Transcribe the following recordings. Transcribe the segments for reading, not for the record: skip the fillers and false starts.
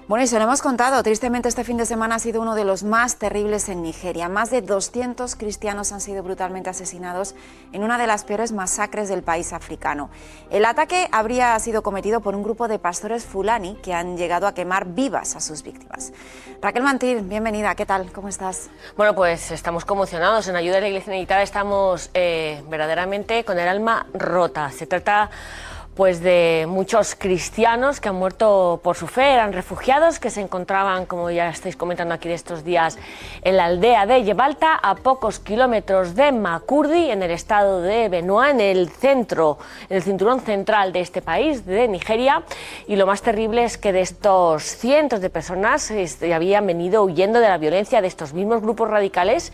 Bueno, y se lo hemos contado, tristemente este fin de semana ha sido uno de los más terribles en Nigeria. Más de 200 cristianos han sido brutalmente asesinados en una de las peores masacres del país africano. El ataque habría sido cometido por un grupo de pastores fulani que han llegado a quemar vivas a sus víctimas. Raquel Mantil, bienvenida, ¿qué tal? ¿Cómo estás? Bueno, pues estamos conmocionados. En Ayuda a la Iglesia Necesitada estamos verdaderamente con el alma rota. Se trata pues de muchos cristianos que han muerto por su fe, eran refugiados que se encontraban, como ya estáis comentando aquí de estos días, en la aldea de Yebalta, a pocos kilómetros de Makurdi, en el estado de Benue, en el cinturón central de este país, de Nigeria. Y lo más terrible es que de estos cientos de personas habían venido huyendo de la violencia de estos mismos grupos radicales.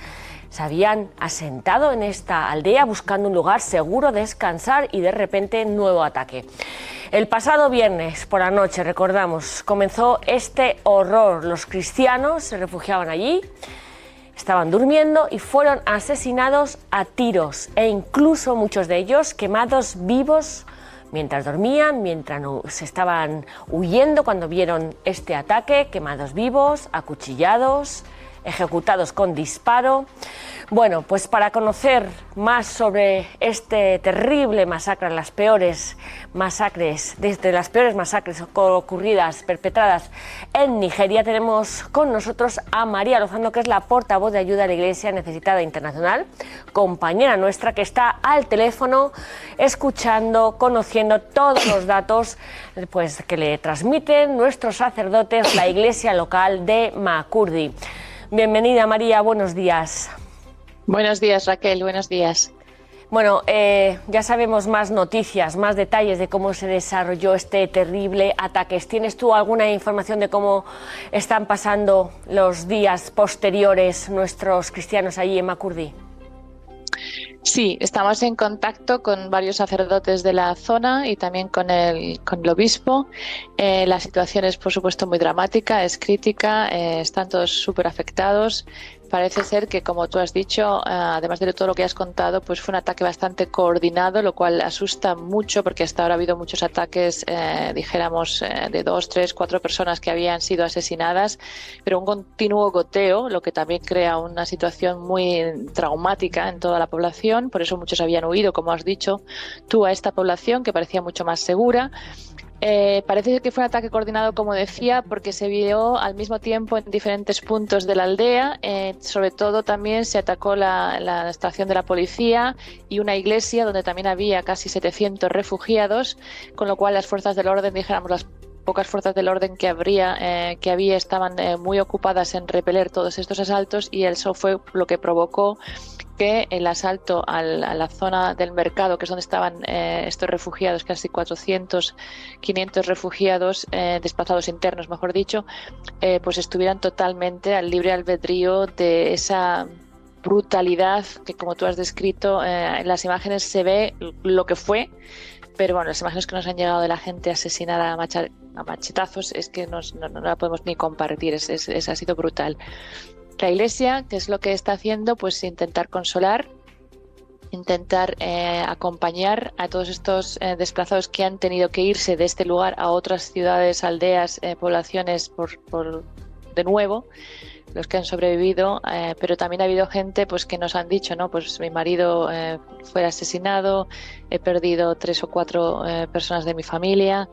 Se habían asentado en esta aldea buscando un lugar seguro de descansar y de repente nuevo ataque. El pasado viernes por la noche, recordamos, comenzó este horror. Los cristianos se refugiaban allí, estaban durmiendo y fueron asesinados a tiros e incluso muchos de ellos quemados vivos mientras dormían, mientras se estaban huyendo cuando vieron este ataque, quemados vivos, acuchillados, ejecutados con disparo. Bueno, pues para conocer más sobre este terrible masacre, las peores masacres ocurridas, perpetradas en Nigeria, tenemos con nosotros a María Lozano, que es la portavoz de Ayuda a la Iglesia Necesitada Internacional, compañera nuestra que está al teléfono escuchando, conociendo todos los datos pues, que le transmiten nuestros sacerdotes, la iglesia local de Makurdi. Bienvenida, María, buenos días. Buenos días, Raquel, buenos días. Bueno, ya sabemos más noticias, más detalles de cómo se desarrolló este terrible ataque. ¿Tienes tú alguna información de cómo están pasando los días posteriores nuestros cristianos allí en Makurdi? Sí, estamos en contacto con varios sacerdotes de la zona y también con el obispo. La situación es, por supuesto, muy dramática, es crítica, están todos súper afectados. Parece ser que, como tú has dicho, además de todo lo que has contado, pues fue un ataque bastante coordinado, lo cual asusta mucho porque hasta ahora ha habido muchos ataques, de 2, 3, 4 personas que habían sido asesinadas, pero un continuo goteo, lo que también crea una situación muy traumática en toda la población. Por eso muchos habían huido, como has dicho tú, a esta población que parecía mucho más segura. Parece que fue un ataque coordinado, como decía, porque se vio al mismo tiempo en diferentes puntos de la aldea. Sobre todo también se atacó la estación de la policía y una iglesia donde también había casi 700 refugiados, con lo cual las fuerzas del orden, dijéramos, las pocas fuerzas del orden que había estaban muy ocupadas en repeler todos estos asaltos, y eso fue lo que provocó que el asalto a la zona del mercado, que es donde estaban estos refugiados, casi 400, 500 refugiados, desplazados internos, mejor dicho, pues estuvieran totalmente al libre albedrío de esa brutalidad que, como tú has descrito, en las imágenes se ve lo que fue. Pero bueno, las imágenes que nos han llegado de la gente asesinada a machetazos es que no la podemos ni compartir, ha sido brutal. La Iglesia, ¿qué es lo que está haciendo? Pues intentar consolar, intentar acompañar a todos estos desplazados que han tenido que irse de este lugar a otras ciudades, aldeas, poblaciones de nuevo, los que han sobrevivido, pero también ha habido gente pues que nos han dicho, ¿no? Pues mi marido fue asesinado, he perdido 3 o 4 personas de mi familia.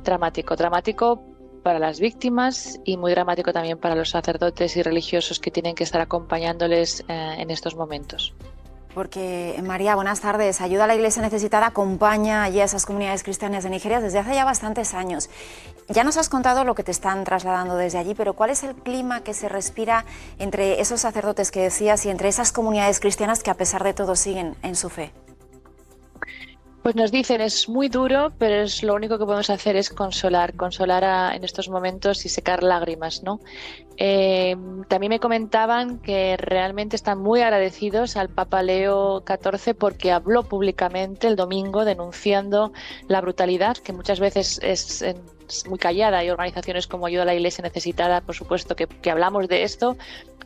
Dramático para las víctimas y muy dramático también para los sacerdotes y religiosos que tienen que estar acompañándoles en estos momentos. Porque, María, buenas tardes. Ayuda a la Iglesia Necesitada acompaña allí a esas comunidades cristianas de Nigeria desde hace ya bastantes años. Ya nos has contado lo que te están trasladando desde allí, pero ¿cuál es el clima que se respira entre esos sacerdotes que decías y entre esas comunidades cristianas que a pesar de todo siguen en su fe? Pues nos dicen, es muy duro, pero es lo único que podemos hacer es consolar en estos momentos y secar lágrimas, ¿no? También me comentaban que realmente están muy agradecidos al Papa Leo XIV porque habló públicamente el domingo denunciando la brutalidad, que muchas veces es muy callada. Hay organizaciones como Ayuda a la Iglesia Necesitada, por supuesto, que hablamos de esto,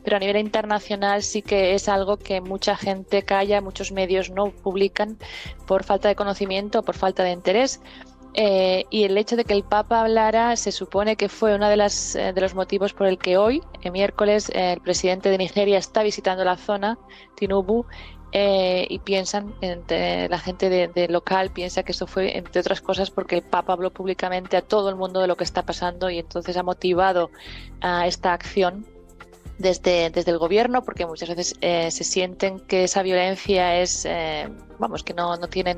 pero a nivel internacional sí que es algo que mucha gente calla, muchos medios no publican por falta de conocimiento, por falta de interés. Y el hecho de que el Papa hablara se supone que fue uno de los motivos por el que hoy, miércoles, el presidente de Nigeria está visitando la zona, Tinubu, y piensan, la gente de local piensa que esto fue, entre otras cosas, porque el Papa habló públicamente a todo el mundo de lo que está pasando y entonces ha motivado esta acción desde el gobierno, porque muchas veces se sienten que esa violencia es, que no tiene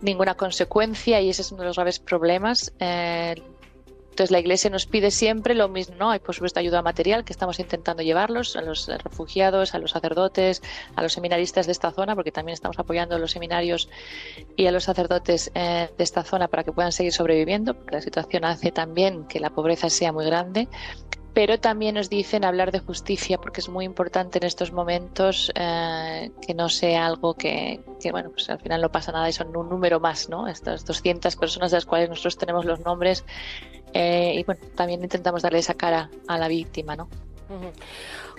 ninguna consecuencia, y ese es uno de los graves problemas. Entonces la Iglesia nos pide siempre lo mismo, ¿no? Hay por supuesto ayuda material, que estamos intentando llevarlos a los refugiados, a los sacerdotes, a los seminaristas de esta zona, porque también estamos apoyando a los seminarios y a los sacerdotes de esta zona para que puedan seguir sobreviviendo, porque la situación hace también que la pobreza sea muy grande. Pero también nos dicen hablar de justicia, porque es muy importante en estos momentos que no sea algo que pues al final no pasa nada y son un número más, ¿no? Estas 200 personas de las cuales nosotros tenemos los nombres, y bueno, también intentamos darle esa cara a la víctima, ¿no?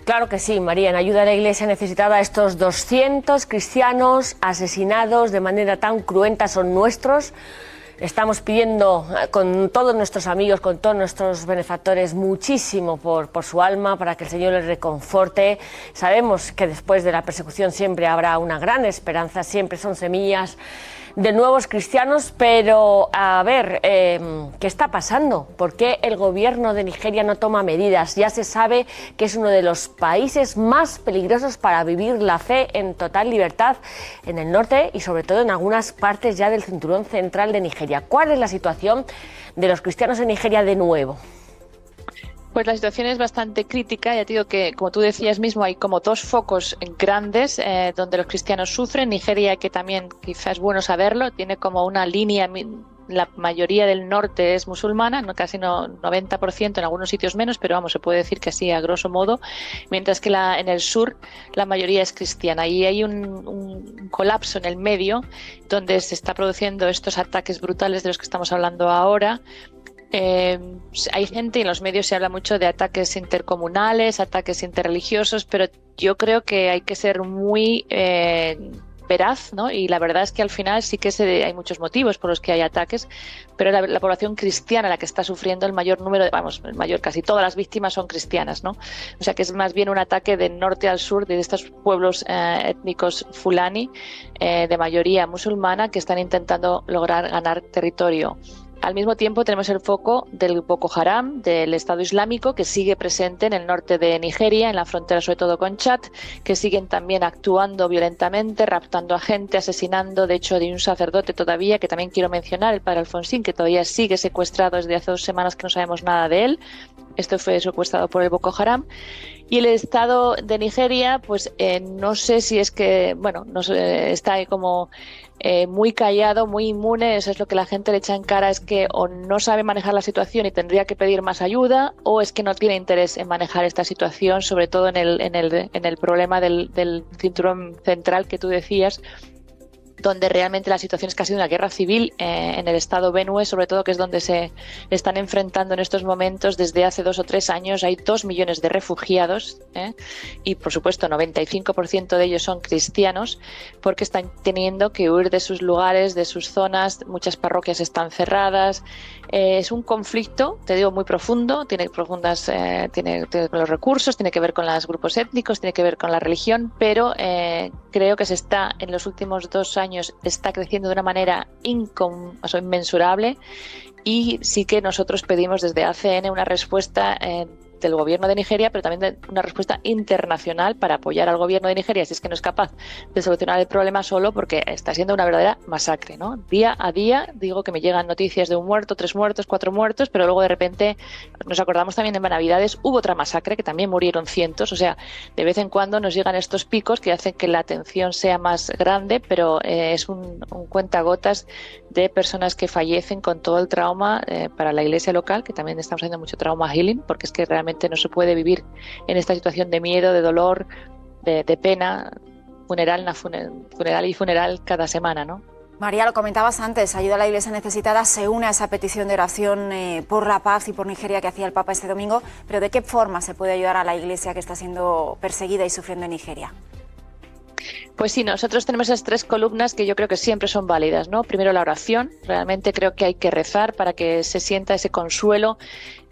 Claro que sí, María, en ayuda a la Iglesia necesitada, estos 200 cristianos asesinados de manera tan cruenta son nuestros. Estamos pidiendo con todos nuestros amigos, con todos nuestros benefactores, muchísimo por su alma, para que el Señor les reconforte. Sabemos que después de la persecución siempre habrá una gran esperanza, siempre son semillas de nuevos cristianos, pero a ver, ¿qué está pasando? ¿Por qué el gobierno de Nigeria no toma medidas? Ya se sabe que es uno de los países más peligrosos para vivir la fe en total libertad en el norte y sobre todo en algunas partes ya del cinturón central de Nigeria. ¿Cuál es la situación de los cristianos en Nigeria de nuevo? Pues la situación es bastante crítica. Ya te digo que, como tú decías mismo, hay como dos focos grandes donde los cristianos sufren. Nigeria, que también quizás es bueno saberlo, tiene como una línea, la mayoría del norte es musulmana, casi 90%, en algunos sitios menos, pero vamos, se puede decir que así a grosso modo, mientras que en el sur la mayoría es cristiana. Y hay un colapso en el medio donde se está produciendo estos ataques brutales de los que estamos hablando ahora. Hay gente, y en los medios se habla mucho de ataques intercomunales, ataques interreligiosos, pero yo creo que hay que ser muy veraz, ¿no? Y la verdad es que al final sí que hay muchos motivos por los que hay ataques, pero la población cristiana la que está sufriendo el mayor número, casi todas las víctimas son cristianas, ¿no? O sea que es más bien un ataque de norte al sur de estos pueblos étnicos fulani, de mayoría musulmana, que están intentando lograr ganar territorio. Al mismo tiempo tenemos el foco del Boko Haram, del Estado Islámico, que sigue presente en el norte de Nigeria, en la frontera sobre todo con Chad, que siguen también actuando violentamente, raptando a gente, asesinando. De hecho, hay un sacerdote todavía, que también quiero mencionar, el padre Alfonsín, que todavía sigue secuestrado desde hace 2 semanas que no sabemos nada de él. Esto fue secuestrado por el Boko Haram. Y el Estado de Nigeria, pues no sé si es que, está ahí como muy callado, muy inmune. Eso es lo que la gente le echa en cara, es que o no sabe manejar la situación y tendría que pedir más ayuda, o es que no tiene interés en manejar esta situación, sobre todo en el problema del cinturón central que tú decías, donde realmente la situación es casi una guerra civil en el estado Benue, sobre todo, que es donde se están enfrentando en estos momentos. Desde hace 2 o 3 años hay 2 millones de refugiados, y por supuesto 95% de ellos son cristianos, porque están teniendo que huir de sus lugares, de sus zonas. Muchas parroquias están cerradas. Es un conflicto, te digo, muy profundo, tiene que ver con los recursos, tiene que ver con los grupos étnicos, tiene que ver con la religión, pero creo que en los últimos 2 años está creciendo de una manera inmensurable, y sí que nosotros pedimos desde ACN una respuesta del gobierno de Nigeria, pero también una respuesta internacional para apoyar al gobierno de Nigeria, si es que no es capaz de solucionar el problema solo, porque está siendo una verdadera masacre, ¿no? Día a día digo que me llegan noticias de 1 muerto, 3 muertos, 4 muertos, pero luego de repente nos acordamos también en Navidades hubo otra masacre que también murieron cientos. O sea, de vez en cuando nos llegan estos picos que hacen que la atención sea más grande, pero es un cuentagotas de personas que fallecen con todo el trauma para la iglesia local, que también estamos haciendo mucho trauma healing, porque es que realmente no se puede vivir en esta situación de miedo, de dolor, de pena, funeral cada semana, ¿no? María, lo comentabas antes, Ayuda a la Iglesia Necesitada se une a esa petición de oración por la paz y por Nigeria que hacía el Papa este domingo, pero ¿de qué forma se puede ayudar a la Iglesia que está siendo perseguida y sufriendo en Nigeria? Pues sí, nosotros tenemos esas 3 columnas que yo creo que siempre son válidas, ¿no? Primero, la oración. Realmente creo que hay que rezar para que se sienta ese consuelo.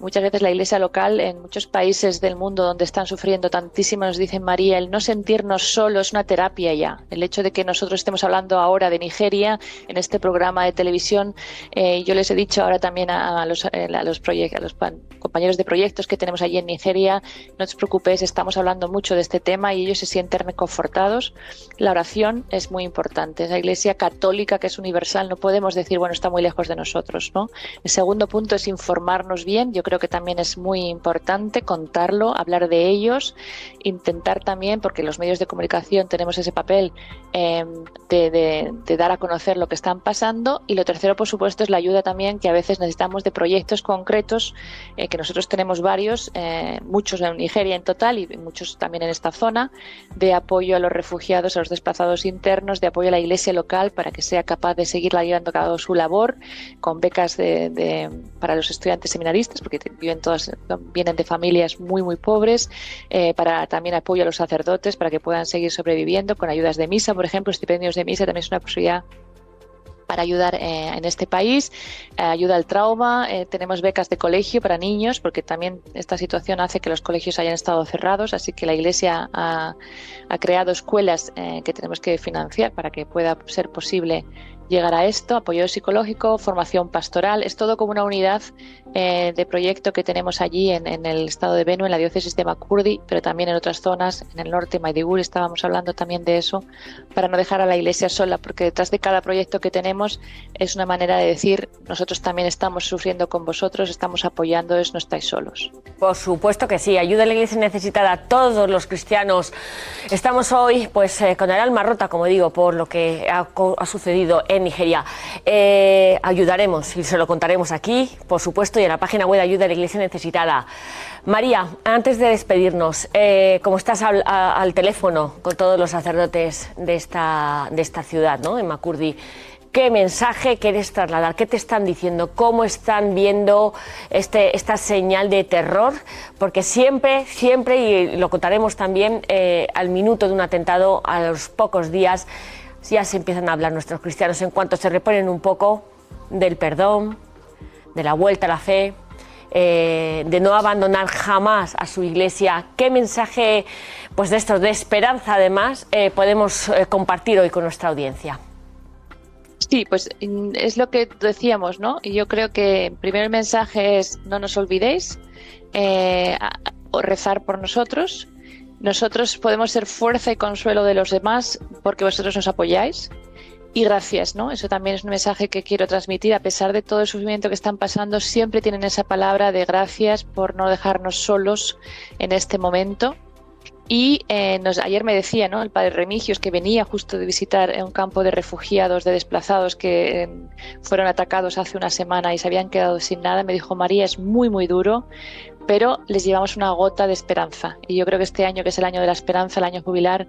Muchas veces la iglesia local en muchos países del mundo donde están sufriendo tantísimo, nos dicen, María, el no sentirnos solos es una terapia ya. El hecho de que nosotros estemos hablando ahora de Nigeria en este programa de televisión, yo les he dicho ahora también a los compañeros de proyectos que tenemos allí en Nigeria, no os preocupéis, estamos hablando mucho de este tema y ellos se sienten reconfortados. La oración es muy importante. La iglesia católica, que es universal, no podemos decir, bueno, está muy lejos de nosotros, ¿no? El segundo punto es informarnos bien. Yo creo que también es muy importante contarlo, hablar de ellos, intentar también, porque los medios de comunicación tenemos ese papel de dar a conocer lo que están pasando. Y lo tercero, por supuesto, es la ayuda también que a veces necesitamos de proyectos concretos, que nosotros tenemos varios, muchos en Nigeria en total y muchos también en esta zona, de apoyo a los refugiados, a los desplazados internos, de apoyo a la iglesia local para que sea capaz de seguir llevando a cabo su labor, con becas para los estudiantes seminaristas, porque vienen de familias muy muy pobres, para también apoyo a los sacerdotes para que puedan seguir sobreviviendo, con ayudas de misa, por ejemplo, estipendios de misa también es una posibilidad para ayudar en este país, ayuda al trauma, tenemos becas de colegio para niños, porque también esta situación hace que los colegios hayan estado cerrados, así que la Iglesia ha creado escuelas que tenemos que financiar para que pueda ser posible llegar a esto, apoyo psicológico, formación pastoral, es todo como una unidad de proyecto que tenemos allí en el estado de Benue, en la diócesis de Makurdi, pero también en otras zonas, en el norte, Maiduguri, estábamos hablando también de eso, para no dejar a la iglesia sola, porque detrás de cada proyecto que tenemos es una manera de decir, nosotros también estamos sufriendo con vosotros, estamos apoyándoos, no estáis solos. Por supuesto que sí, ayuda a la iglesia necesitada, todos los cristianos. Estamos hoy pues con el alma rota, como digo, por lo que ha sucedido en Nigeria. Ayudaremos y se lo contaremos aquí, por supuesto, y en la página web de Ayuda a la Iglesia Necesitada. María, antes de despedirnos, como estás al teléfono con todos los sacerdotes de esta ciudad, ¿no?, en Makurdi, ¿qué mensaje quieres trasladar? ¿Qué te están diciendo? ¿Cómo están viendo esta señal de terror? Porque siempre, y lo contaremos también, al minuto de un atentado, a los pocos días, ya se empiezan a hablar nuestros cristianos en cuanto se reponen un poco del perdón, de la vuelta a la fe, de no abandonar jamás a su iglesia. ¿Qué mensaje, pues de estos, de esperanza además, podemos compartir hoy con nuestra audiencia? Sí, pues es lo que decíamos, ¿no? Y yo creo que primero el mensaje es no nos olvidéis, o rezar por nosotros. Nosotros podemos ser fuerza y consuelo de los demás porque vosotros nos apoyáis. Y gracias, ¿no? Eso también es un mensaje que quiero transmitir. A pesar de todo el sufrimiento que están pasando, siempre tienen esa palabra de gracias por no dejarnos solos en este momento. Y ayer me decía, ¿no?, el padre Remigios, que venía justo de visitar un campo de refugiados, de desplazados que fueron atacados hace una semana y se habían quedado sin nada. Me dijo, María, es muy, muy duro, pero les llevamos una gota de esperanza. Y yo creo que este año, que es el año de la esperanza, el año jubilar,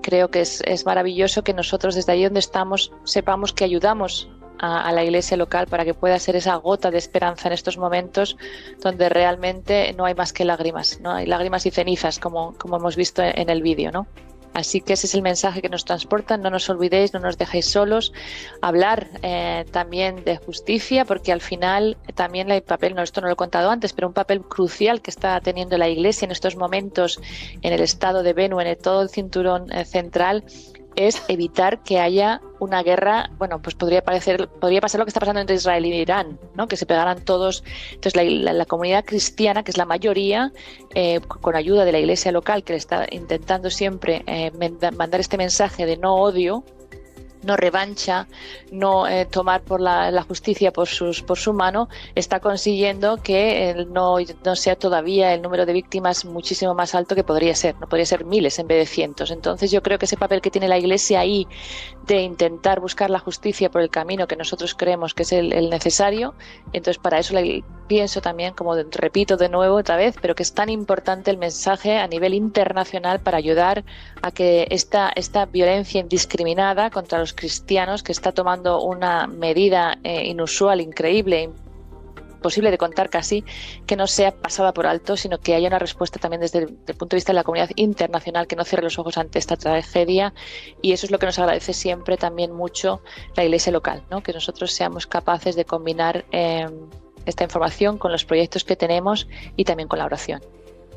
creo que es maravilloso que nosotros desde ahí donde estamos sepamos que ayudamos a la iglesia local para que pueda ser esa gota de esperanza en estos momentos donde realmente no hay más que lágrimas, ¿no? Hay lágrimas y cenizas, como hemos visto en el vídeo, ¿no? Así que ese es el mensaje que nos transportan, no nos olvidéis, no nos dejéis solos. Hablar también de justicia, porque al final también hay papel, no, esto no lo he contado antes, pero un papel crucial que está teniendo la Iglesia en estos momentos en el estado de Benue, en todo el cinturón central, es evitar que haya una guerra. Bueno, pues podría pasar lo que está pasando entre Israel y Irán, ¿no?, que se pegaran todos. Entonces la comunidad cristiana, que es la mayoría, con ayuda de la iglesia local, que le está intentando siempre mandar este mensaje de no odio, no revancha, no tomar por la justicia por su mano, está consiguiendo que no sea todavía el número de víctimas muchísimo más alto que podría ser. No podría ser miles en vez de cientos. Entonces yo creo que ese papel que tiene la Iglesia ahí de intentar buscar la justicia por el camino que nosotros creemos que es el necesario, entonces para eso pienso también, como repito de nuevo otra vez, pero que es tan importante el mensaje a nivel internacional para ayudar a que esta violencia indiscriminada contra los cristianos, que está tomando una medida inusual, increíble, imposible de contar casi, que no sea pasada por alto, sino que haya una respuesta también desde el punto de vista de la comunidad internacional, que no cierre los ojos ante esta tragedia, y eso es lo que nos agradece siempre también mucho la Iglesia local, ¿no? Que nosotros seamos capaces de combinar esta información con los proyectos que tenemos y también con la oración.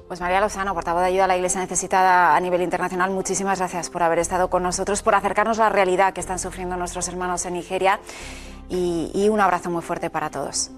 Pues María Lozano, portavoz de Ayuda a la Iglesia Necesitada a nivel internacional, muchísimas gracias por haber estado con nosotros, por acercarnos a la realidad que están sufriendo nuestros hermanos en Nigeria, y un abrazo muy fuerte para todos.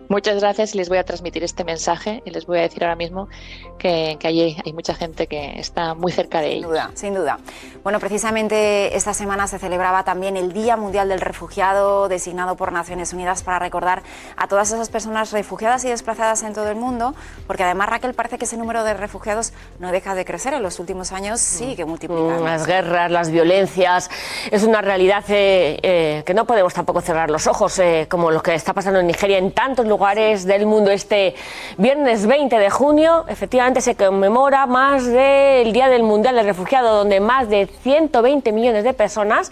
Muchas gracias, y les voy a transmitir este mensaje y les voy a decir ahora mismo que allí hay mucha gente que está muy cerca de ellos. Sin duda. Bueno, precisamente esta semana se celebraba también el Día Mundial del Refugiado, designado por Naciones Unidas para recordar a todas esas personas refugiadas y desplazadas en todo el mundo, porque además, Raquel, parece que ese número de refugiados no deja de crecer. En los últimos años sigue multiplicando. Las guerras, las violencias, es una realidad que no podemos tampoco cerrar los ojos, como lo que está pasando en Nigeria, en tantos lugares del mundo. Este viernes 20 de junio, efectivamente, se conmemora más del Día del Mundial del Refugiado, donde más de 120 millones de personas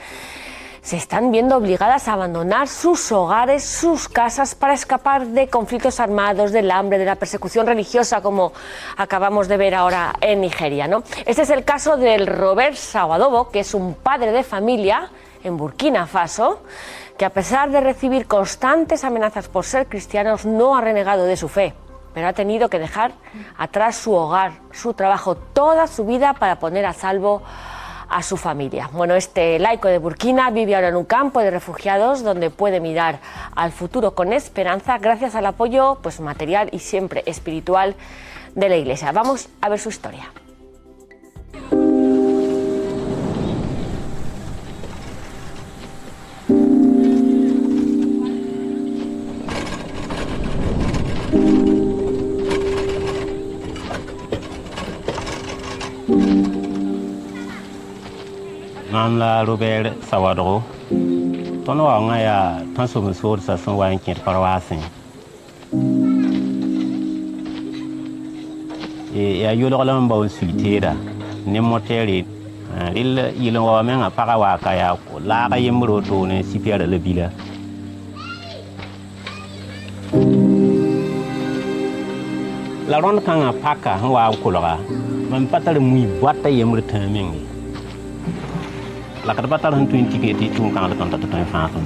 se están viendo obligadas a abandonar sus hogares, sus casas, para escapar de conflictos armados, del hambre, de la persecución religiosa, como acabamos de ver ahora en Nigeria, ¿no? Este es el caso del Robert Sawadobo, que es un padre de familia en Burkina Faso, que a pesar de recibir constantes amenazas por ser cristianos, no ha renegado de su fe, pero ha tenido que dejar atrás su hogar, su trabajo, toda su vida para poner a salvo a su familia. Bueno, este laico de Burkina vive ahora en un campo de refugiados donde puede mirar al futuro con esperanza gracias al apoyo, pues, material y siempre espiritual de la Iglesia. Vamos a ver su historia. Mam la Robert Sawadogo tono wa nga ya tanso musor sa son wa kin parwasin ya yolo lam ba sultera ne moteri il yilo wa men pa wa ka ya ko la ga yimro to ne sipiara le bila la ron kan paka wa ko la man patal muy boîte yimro tamen la ka batal han 20 ke ti tun kan la kan ta tan fa ton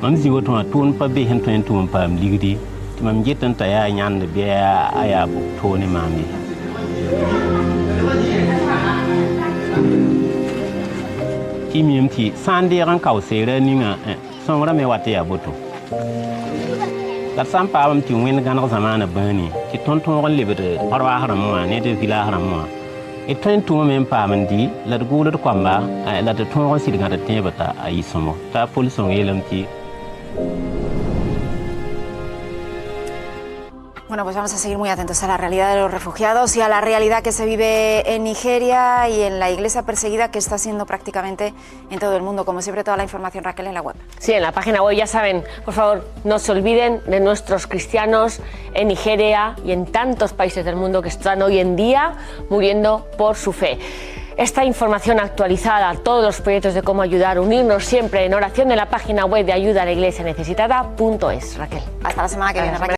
mam zi woto tun pa be han tun pa am ligdi mam jetan ta ya nyande be aya bu to ni mami ti miem ti sande ran ka se re ni nga son ra me wate ya boto la sampa am ti wen gan zamana bani ti ton ron libre parwa haram wa ne de vila haram wa et train to men pamandi la de gulo kwamba la de ton sir ngata tebata ayi somo ta police on yelamti. Bueno, pues vamos a seguir muy atentos a la realidad de los refugiados y a la realidad que se vive en Nigeria y en la iglesia perseguida que está siendo prácticamente en todo el mundo. Como siempre, toda la información, Raquel, en la web. Sí, en la página web, ya saben, por favor, no se olviden de nuestros cristianos en Nigeria y en tantos países del mundo que están hoy en día muriendo por su fe. Esta información actualizada, todos los proyectos de cómo ayudar, unirnos siempre en oración en la página web de ayuda a la iglesia necesitada.es. Raquel. Hasta la semana que viene, Raquel.